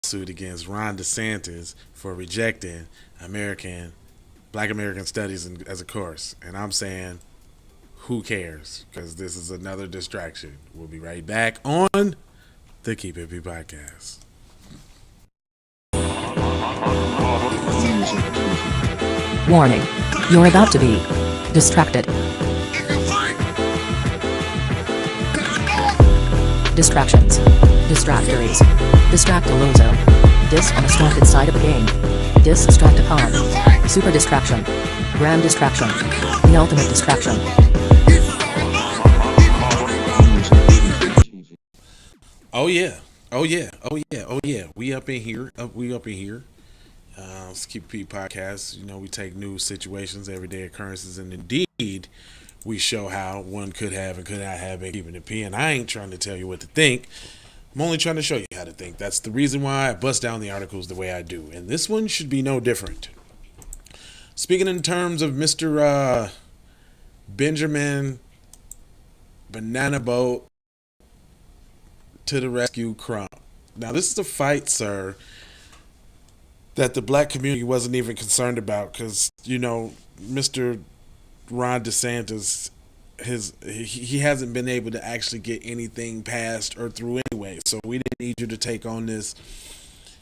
lawsuit against Ron DeSantis for rejecting Black American Studies as a course. And I'm saying, who cares? Because this is another distraction. We'll be right back on the Keep It P podcast. Warning. You're about to be distracted. Distractions. Distractories. Distractolozo. Dis on a distracted side of the game. Distractacon. Super distraction. Grand distraction. The ultimate distraction. Oh yeah. Oh yeah. Oh yeah. Oh yeah. We up in here. We up in here. Let's keep P podcast. You know, we take news situations, everyday occurrences, and indeed, we show how one could have and could not have been keeping it P. And I ain't trying to tell you what to think. I'm only trying to show you how to think. That's the reason why I bust down the articles the way I do. And this one should be no different. Speaking in terms of Mr. Benjamin Banana Boat to the rescue, Crump. Now, this is a fight, sir, that the black community wasn't even concerned about because, you know, Mr. Ron DeSantis, he hasn't been able to actually get anything passed or through anyway. So we didn't need you to take on this,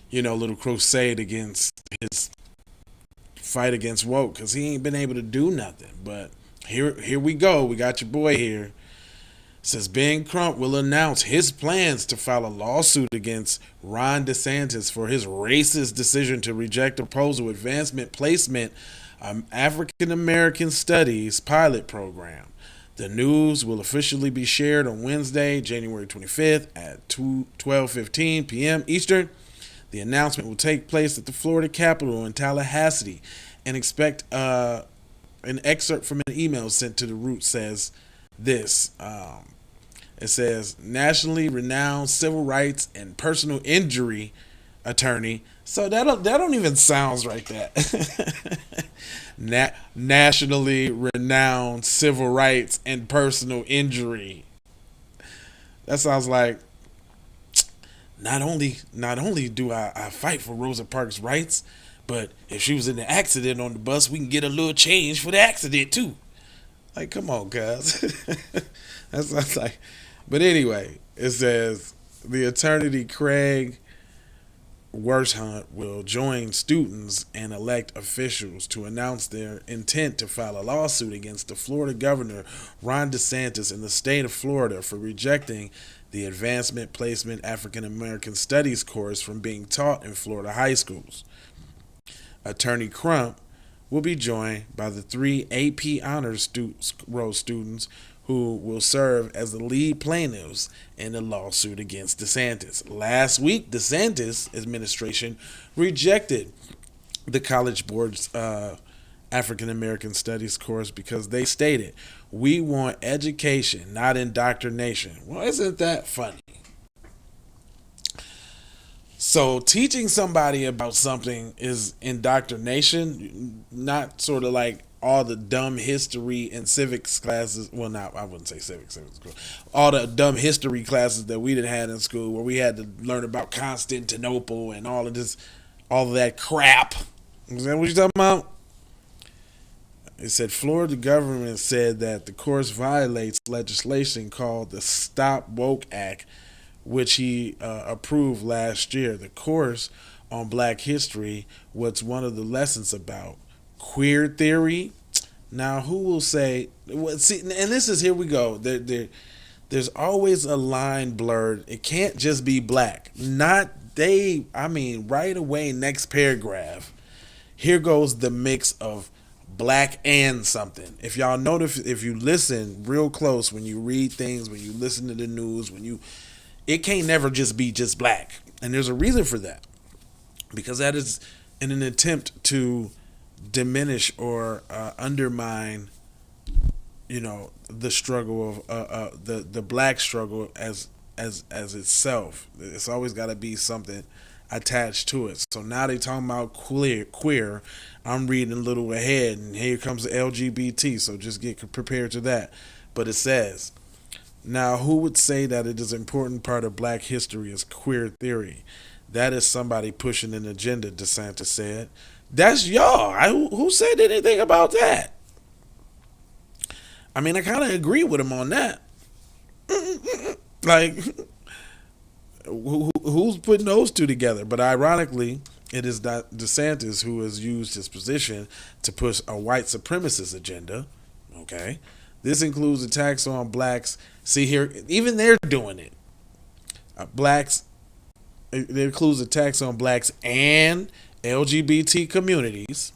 you know, little crusade against his fight against woke because he ain't been able to do nothing. But here we go. We got your boy here. Says Ben Crump will announce his plans to file a lawsuit against Ron DeSantis for his racist decision to reject a proposal advancement placement African American Studies pilot program. The news will officially be shared on Wednesday, January 25th at 12:15 p.m. Eastern. The announcement will take place at the Florida Capitol in Tallahassee, and expect an excerpt from an email sent to the Root says this. It says nationally renowned civil rights and personal injury attorney. So that don't even sound right. That nationally renowned civil rights and personal injury. That sounds like not only do I fight for Rosa Parks' rights, but if she was in an accident on the bus, we can get a little change for the accident too. Like, come on, guys. That sounds like. But anyway, it says the attorney Craig Wershunt will join students and elect officials to announce their intent to file a lawsuit against the Florida governor Ron DeSantis in the state of Florida for rejecting the Advancement Placement African American Studies course from being taught in Florida high schools. Attorney Crump will be joined by the 3 AP Honors row students who will serve as the lead plaintiffs in the lawsuit against DeSantis. Last week, DeSantis' administration rejected the College Board's African American Studies course because they stated, "We want education, not indoctrination." Well, isn't that funny? So teaching somebody about something is indoctrination, not sort of like all the dumb history and civics classes. Well, not I wouldn't say civics. All the dumb history classes that we didn't have in school, where we had to learn about Constantinople and all of that crap. Is that what you're talking about? It said Florida government said that the course violates legislation called the Stop Woke Act, which he approved last year. The course on Black history was one of the lessons about queer theory. Now, who will say? Well, see, and this is here we go. There's always a line blurred. It can't just be black. Not they. I mean, right away, next paragraph. Here goes the mix of black and something. If y'all notice, if you listen real close when you read things, when you listen to the news, it can't never just be just black. And there's a reason for that, because that is in an attempt to diminish or undermine, you know, the struggle of the black struggle as itself. It's always got to be something attached to it. So now they talking about queer. I'm reading a little ahead, and here comes the LGBT. So just get prepared to that. But it says, now who would say that it is an important part of black history is queer theory? That is somebody pushing an agenda, DeSantis said. That's y'all. Who said anything about that? I mean, I kind of agree with him on that. Like, who's putting those two together? But ironically, it is DeSantis who has used his position to push a white supremacist agenda. Okay. This includes attacks on blacks. See here, even they're doing it. Blacks. It includes attacks on blacks and LGBT communities.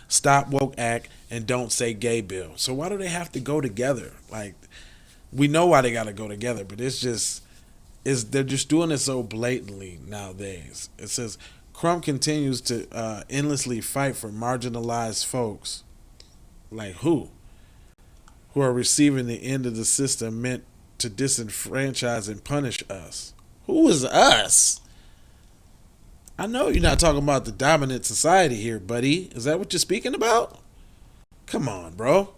Stop Woke Act and Don't Say Gay bill. So why do they have to go together? Like, we know why they got to go together, but they're just doing it so blatantly nowadays. It says Crump continues to endlessly fight for marginalized folks. Like who? Who are receiving the end of the system meant to disenfranchise and punish us. Who is us? I know you're not talking about the dominant society here, buddy. Is that what you're speaking about? Come on, bro.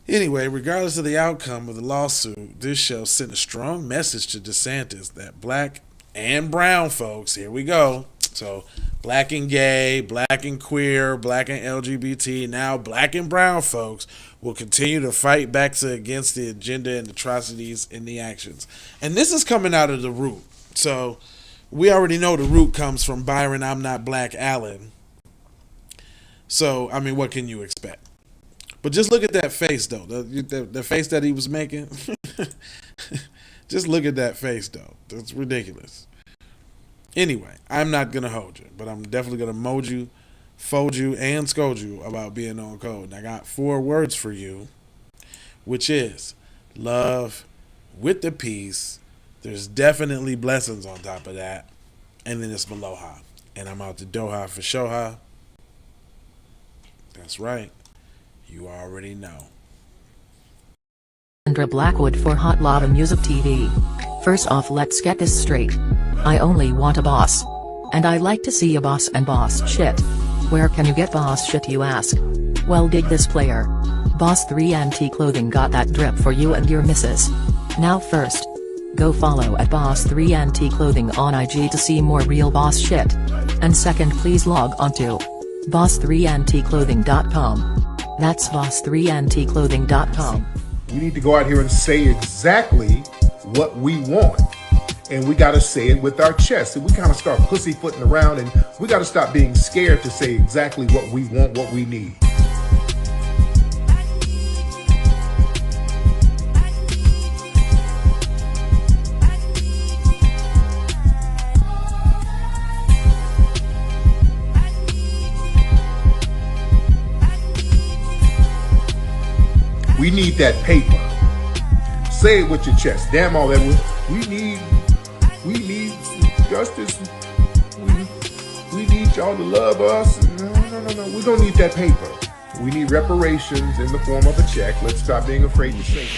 Anyway, regardless of the outcome of the lawsuit, this show sent a strong message to DeSantis that black and brown folks, here we go. So black and gay, black and queer, black and LGBT, now black and brown folks will continue to fight back against the agenda and atrocities in the actions. And this is coming out of the root. So we already know the root comes from Byron I'm Not Black Allen. So, I mean, what can you expect? But just look at that face, though. The face that he was making. Just look at that face, though. That's ridiculous. Anyway, I'm not going to hold you, but I'm definitely going to mold you, fold you, and scold you about being on code. And I got 4 words for you, which is love with the peace. There's definitely blessings on top of that. And then it's Maloha. And I'm out to Doha for Shoha. That's right. You already know. Andra Blackwood for Hot Lava Music TV. First off, let's get this straight. I only want a boss. And I like to see a boss and boss shit. Where can you get boss shit, you ask? Well, dig this player. Boss 3 Anti Clothing got that drip for you and your missus. Now first, go follow at Boss 3 Anti Clothing on IG to see more real boss shit. And second, please log on to boss3anticlothing.com. That's boss3anticlothing.com. We need to go out here and say exactly what we want. And we got to say it with our chest. And we kind of start pussyfooting around, and we got to stop being scared to say exactly what we want, what we need. We need that paper. Say it with your chest. Damn all that. We need justice. We need y'all to love us. No. We don't need that paper. We need reparations in the form of a check. Let's stop being afraid to say it.